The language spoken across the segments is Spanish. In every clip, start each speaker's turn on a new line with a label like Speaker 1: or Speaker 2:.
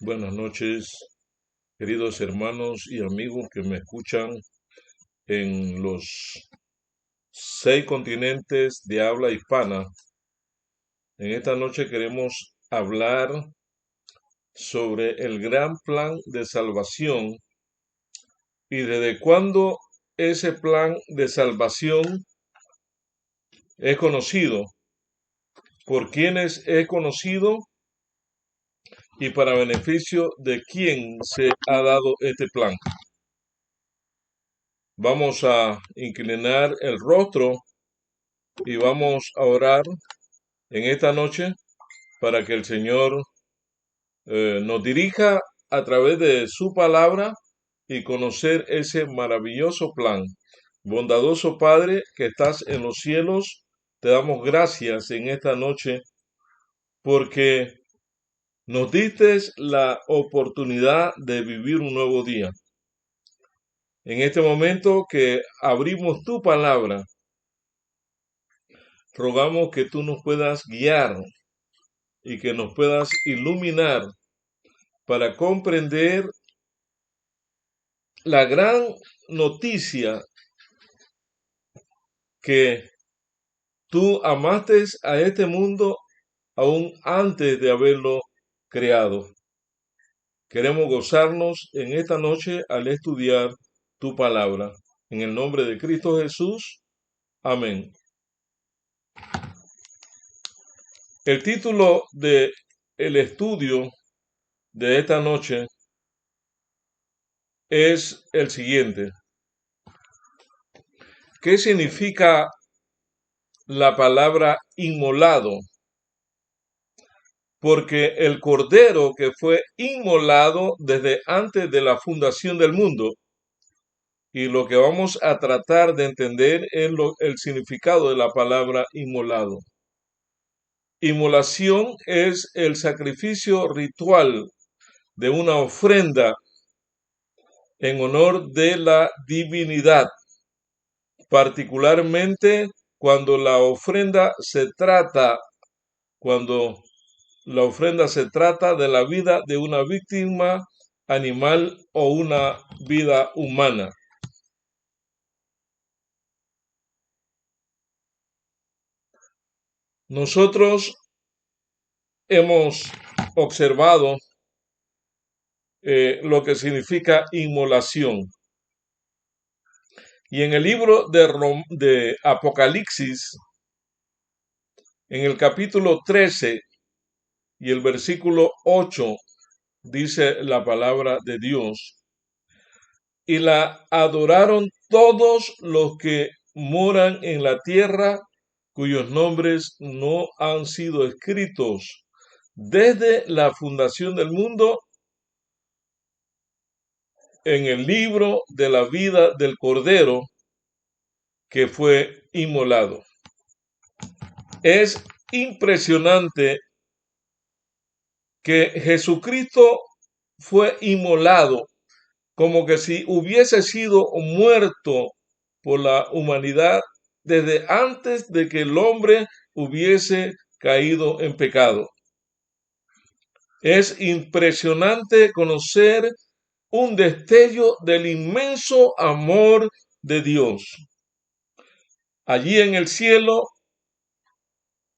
Speaker 1: Buenas noches, queridos hermanos y amigos que me escuchan en los 6 continentes de habla hispana. En esta noche queremos hablar sobre el gran plan de salvación y desde cuándo ese plan de salvación es conocido, por quienes es conocido y para beneficio de quién se ha dado este plan. Vamos a inclinar el rostro y vamos a orar en esta noche para que el Señor nos dirija a través de su palabra y conocer ese maravilloso plan. Bondadoso Padre que estás en los cielos, te damos gracias en esta noche porque nos diste la oportunidad de vivir un nuevo día. En este momento que abrimos tu palabra, rogamos que tú nos puedas guiar y que nos puedas iluminar para comprender la gran noticia que tú amaste a este mundo aún antes de haberlo creado. Queremos gozarnos en esta noche al estudiar tu palabra. En el nombre de Cristo Jesús. Amén. El título de el estudio de esta noche es el siguiente. ¿Qué significa la palabra inmolado? Porque el cordero que fue inmolado desde antes de la fundación del mundo, y lo que vamos a tratar de entender es el significado de la palabra inmolado. Inmolación es el sacrificio ritual de una ofrenda en honor de la divinidad, particularmente cuando la ofrenda se trata de la vida de una víctima animal o una vida humana. Nosotros hemos observado lo que significa inmolación. Y en el libro de Apocalipsis, en el capítulo 13 y el versículo 8, dice la palabra de Dios: y la adoraron todos los que moran en la tierra, cuyos nombres no han sido escritos desde la fundación del mundo en el libro de la vida del Cordero que fue inmolado. Es impresionante que Jesucristo fue inmolado como que si hubiese sido muerto por la humanidad desde antes de que el hombre hubiese caído en pecado. Es impresionante conocer un destello del inmenso amor de Dios. Allí en el cielo,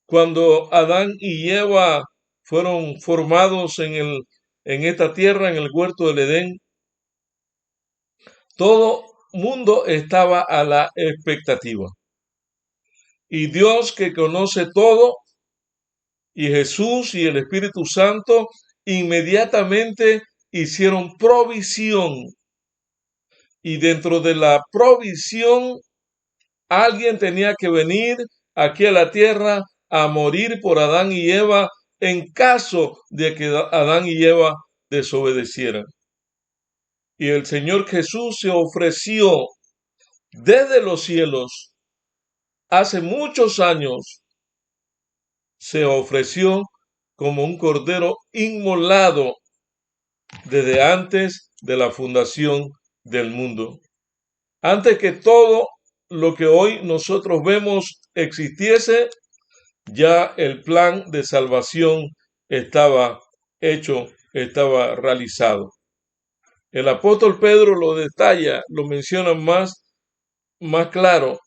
Speaker 1: cuando Adán y Eva fueron formados en esta tierra, en el huerto del Edén, todo mundo estaba a la expectativa. Y Dios, que conoce todo, y Jesús y el Espíritu Santo inmediatamente hicieron provisión. Y dentro de la provisión, alguien tenía que venir aquí a la tierra a morir por Adán y Eva en caso de que Adán y Eva desobedecieran. Y el Señor Jesús se ofreció desde los cielos hace muchos años, se ofreció como un cordero inmolado desde antes de la fundación del mundo. Antes que todo lo que hoy nosotros vemos existiese, ya el plan de salvación estaba hecho estaba realizado. El apóstol Pedro lo detalla, lo menciona más claro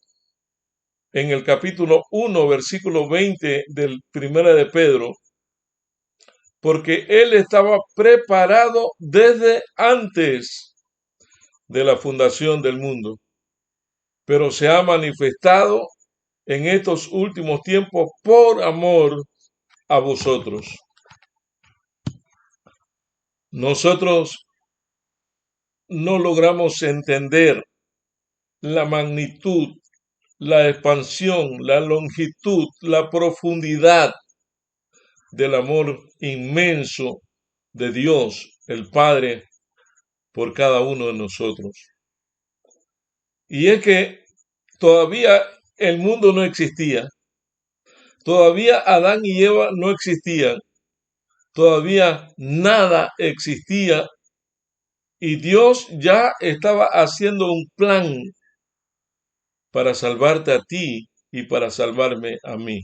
Speaker 1: en el capítulo 1, versículo 20 del Primera de Pedro, porque él estaba preparado desde antes de la fundación del mundo, pero se ha manifestado en estos últimos tiempos por amor a vosotros. Nosotros no logramos entender la magnitud, la expansión, la longitud, la profundidad del amor inmenso de Dios, el Padre, por cada uno de nosotros. Y es que todavía el mundo no existía, todavía Adán y Eva no existían, todavía nada existía y Dios ya estaba haciendo un plan para salvarte a ti y para salvarme a mí.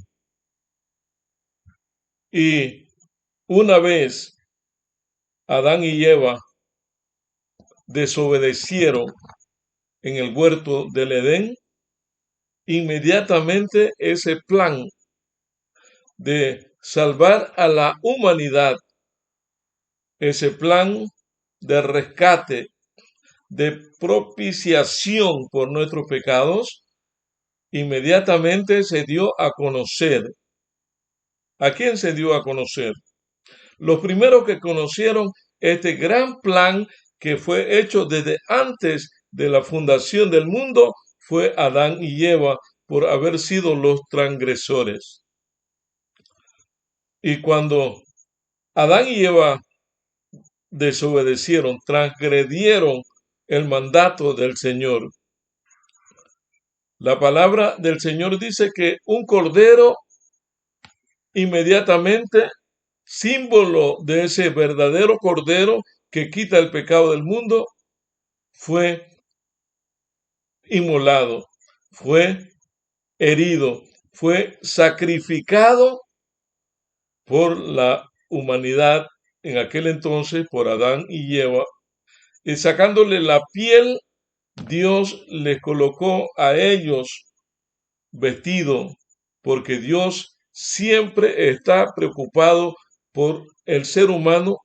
Speaker 1: Y una vez Adán y Eva desobedecieron en el huerto del Edén, inmediatamente ese plan de salvar a la humanidad, ese plan de rescate, de propiciación por nuestros pecados, inmediatamente se dio a conocer. ¿A quién se dio a conocer? Los primeros que conocieron este gran plan que fue hecho desde antes de la fundación del mundo fue Adán y Eva por haber sido los transgresores. Y cuando Adán y Eva desobedecieron, transgredieron el mandato del Señor, la palabra del Señor dice que un cordero inmediatamente, símbolo de ese verdadero cordero que quita el pecado del mundo, fue inmolado, fue herido, fue sacrificado por la humanidad en aquel entonces, por Adán y Eva, y sacándole la piel, Dios les colocó a ellos vestido, porque Dios siempre está preocupado por el ser humano,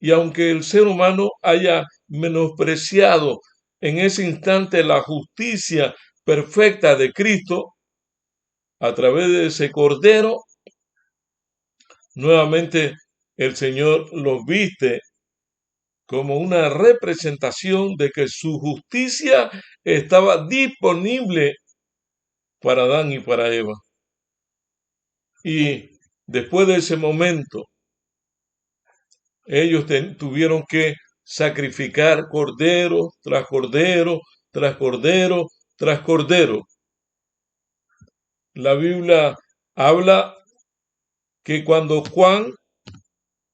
Speaker 1: y aunque el ser humano haya menospreciado en ese instante la justicia perfecta de Cristo, a través de ese cordero, nuevamente el Señor los viste como una representación de que su justicia estaba disponible para Adán y para Eva. Y después de ese momento, ellos tuvieron que sacrificar cordero tras cordero, tras cordero, tras cordero. La Biblia habla que cuando Juan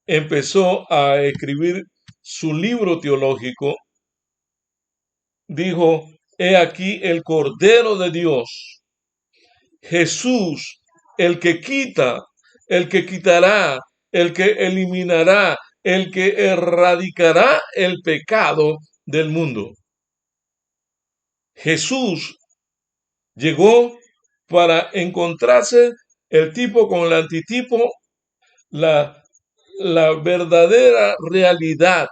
Speaker 1: empezó a escribir su libro teológico, dijo: he aquí el Cordero de Dios, Jesús, el que quita, el que quitará, el que eliminará, el que erradicará el pecado del mundo. Jesús llegó para encontrarse el tipo con el antitipo, la verdadera realidad,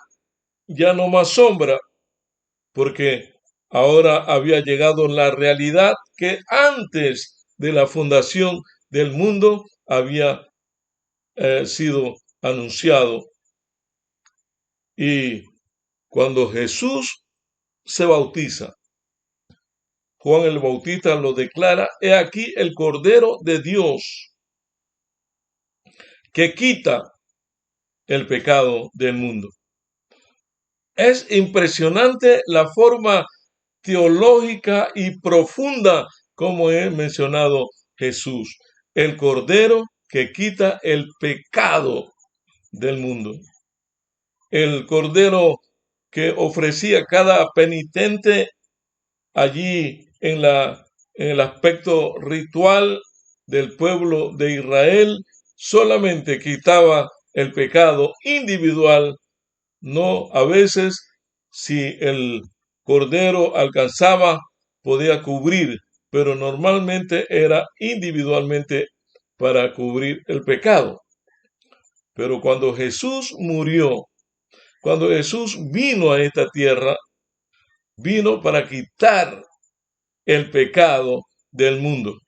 Speaker 1: ya no más sombra, porque ahora había llegado la realidad que antes de la fundación del mundo había sido anunciado. Y cuando Jesús se bautiza, Juan el Bautista lo declara: he aquí el Cordero de Dios que quita el pecado del mundo. Es impresionante la forma teológica y profunda como he mencionado Jesús, el Cordero que quita el pecado del mundo. El Cordero que ofrecía cada penitente allí en el aspecto ritual del pueblo de Israel, solamente quitaba el pecado individual. No, a veces, si el cordero alcanzaba, podía cubrir, pero normalmente era individualmente para cubrir el pecado. Pero cuando Jesús murió, cuando Jesús vino a esta tierra, vino para quitar el pecado del mundo.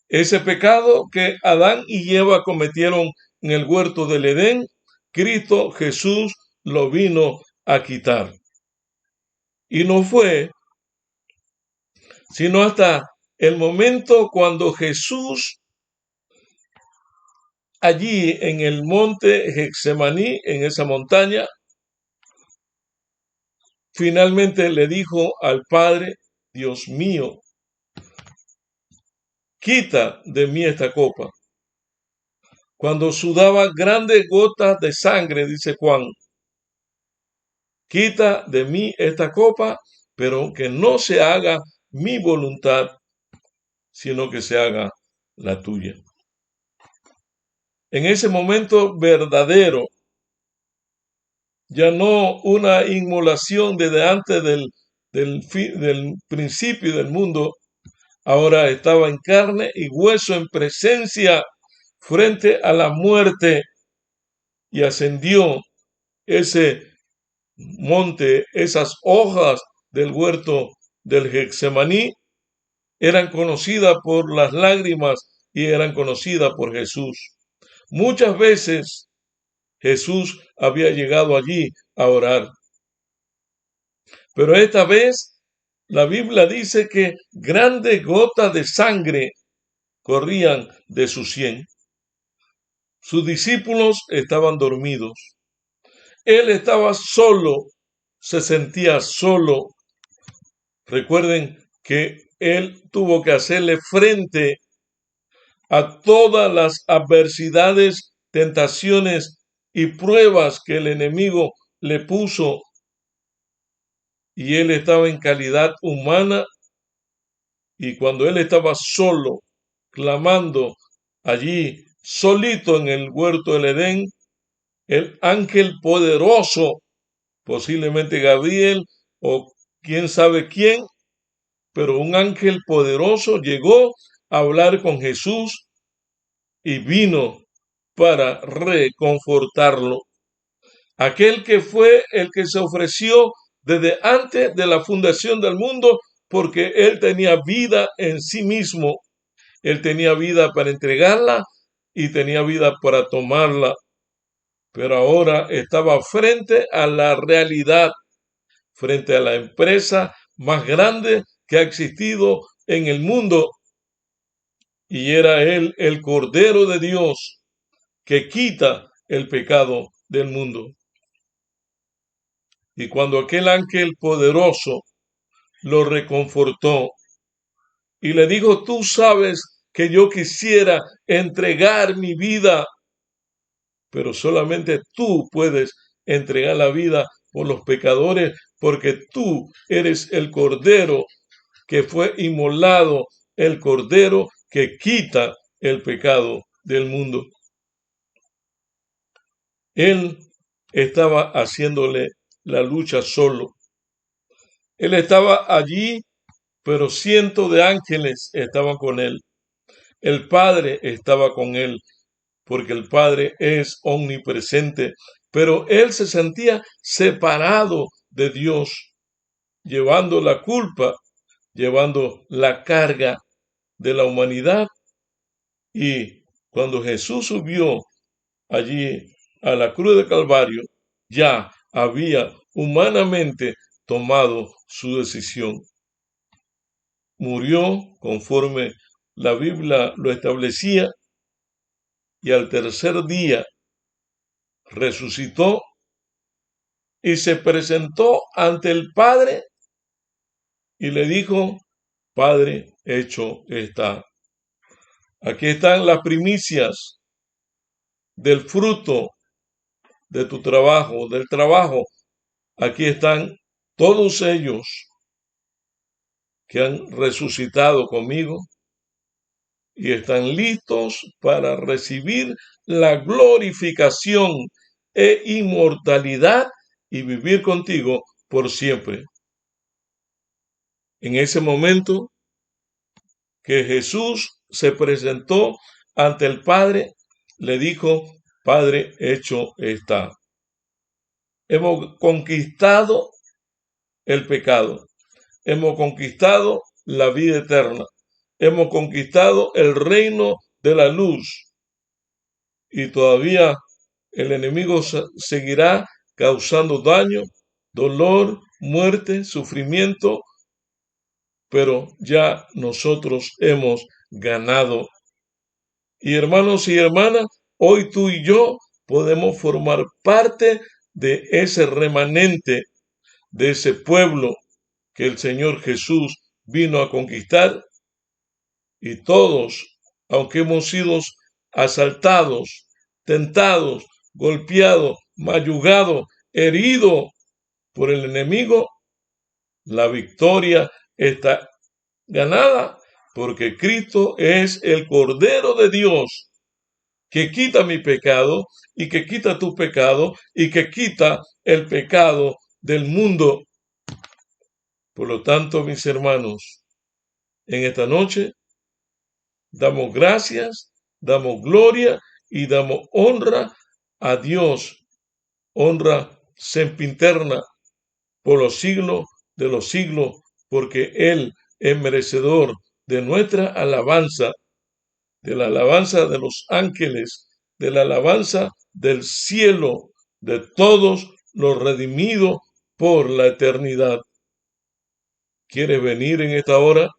Speaker 1: Ese pecado que Adán y Eva cometieron en el huerto del Edén, Cristo Jesús lo vino a quitar. Y no fue sino hasta el momento cuando Jesús, allí en el monte Getsemaní, en esa montaña, finalmente le dijo al Padre: Dios mío, quita de mí esta copa. Cuando sudaba grandes gotas de sangre, dice Juan, quita de mí esta copa, pero que no se haga mi voluntad, sino que se haga la tuya. En ese momento verdadero, ya no una inmolación desde antes del principio del mundo, ahora estaba en carne y hueso, en presencia frente a la muerte, y ascendió ese monte. Esas hojas del huerto del Getsemaní eran conocidas por las lágrimas y eran conocidas por Jesús. Muchas veces Jesús había llegado allí a orar, pero esta vez la Biblia dice que grandes gotas de sangre corrían de su sien. Sus discípulos estaban dormidos. Él estaba solo, se sentía solo. Recuerden que él tuvo que hacerle frente a todas las adversidades, tentaciones y pruebas que el enemigo le puso, y él estaba en calidad humana, y cuando él estaba solo, clamando allí, solito en el huerto del Edén, el ángel poderoso, posiblemente Gabriel o quién sabe quién, pero un ángel poderoso llegó a hablar con Jesús y vino para reconfortarlo. Aquel que fue el que se ofreció desde antes de la fundación del mundo, porque él tenía vida en sí mismo. Él tenía vida para entregarla y tenía vida para tomarla. Pero ahora estaba frente a la realidad, frente a la empresa más grande que ha existido en el mundo. Y era él el Cordero de Dios que quita el pecado del mundo. Y cuando aquel ángel poderoso lo reconfortó y le dijo: tú sabes que yo quisiera entregar mi vida, pero solamente tú puedes entregar la vida por los pecadores, porque tú eres el Cordero que fue inmolado, el Cordero que quita el pecado del mundo. Él estaba haciéndole la lucha solo. Él estaba allí, pero cientos de ángeles estaban con él. El Padre estaba con él, porque el Padre es omnipresente, pero él se sentía separado de Dios, llevando la culpa, llevando la carga de la humanidad. Y cuando Jesús subió allí a la cruz de Calvario, ya había humanamente tomado su decisión. Murió conforme la Biblia lo establecía, y al tercer día resucitó y se presentó ante el Padre y le dijo: Padre, hecho está. Aquí están las primicias del fruto de tu trabajo, del trabajo. Aquí están todos ellos que han resucitado conmigo, y están listos para recibir la glorificación e inmortalidad y vivir contigo por siempre. En ese momento que Jesús se presentó ante el Padre, le dijo: Padre, hecho está. Hemos conquistado el pecado, hemos conquistado la vida eterna, hemos conquistado el reino de la luz, y todavía el enemigo seguirá causando daño, dolor, muerte, sufrimiento, pero ya nosotros hemos ganado. Y hermanos y hermanas, hoy tú y yo podemos formar parte de ese remanente, de ese pueblo que el Señor Jesús vino a conquistar, y todos, aunque hemos sido asaltados, tentados, golpeados, mayugados, heridos por el enemigo, la victoria está ganada, porque Cristo es el Cordero de Dios que quita mi pecado y que quita tu pecado y que quita el pecado del mundo. Por lo tanto, mis hermanos, en esta noche damos gracias, damos gloria y damos honra a Dios, honra sempiterna por los siglos de los siglos, porque Él es merecedor de nuestra alabanza, de la alabanza de los ángeles, de la alabanza del cielo, de todos los redimidos por la eternidad. ¿Quieres venir en esta hora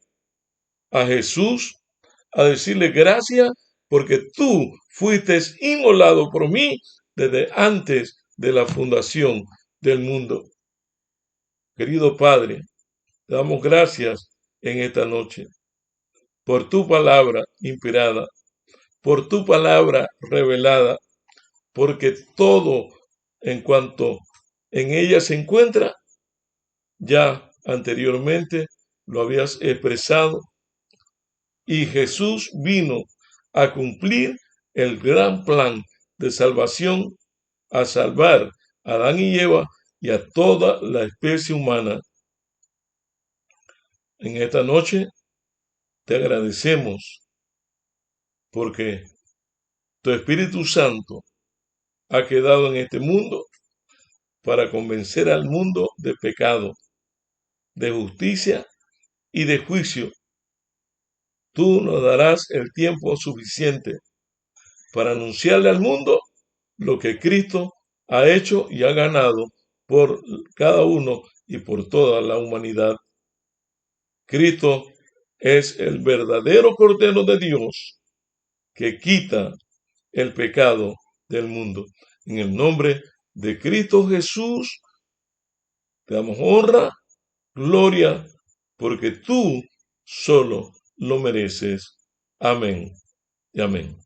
Speaker 1: a Jesús a decirle gracias porque tú fuiste inmolado por mí desde antes de la fundación del mundo? Querido Padre, te damos gracias en esta noche por tu palabra inspirada, por tu palabra revelada, porque todo en cuanto en ella se encuentra, ya anteriormente lo habías expresado, y Jesús vino a cumplir el gran plan de salvación, a salvar a Adán y Eva y a toda la especie humana. En esta noche te agradecemos porque tu Espíritu Santo ha quedado en este mundo para convencer al mundo de pecado, de justicia y de juicio. Tú nos darás el tiempo suficiente para anunciarle al mundo lo que Cristo ha hecho y ha ganado por cada uno y por toda la humanidad. Cristo es el verdadero Cordero de Dios que quita el pecado del mundo. En el nombre de Cristo Jesús, te damos honra, gloria, porque tú solo lo mereces. Amén y amén.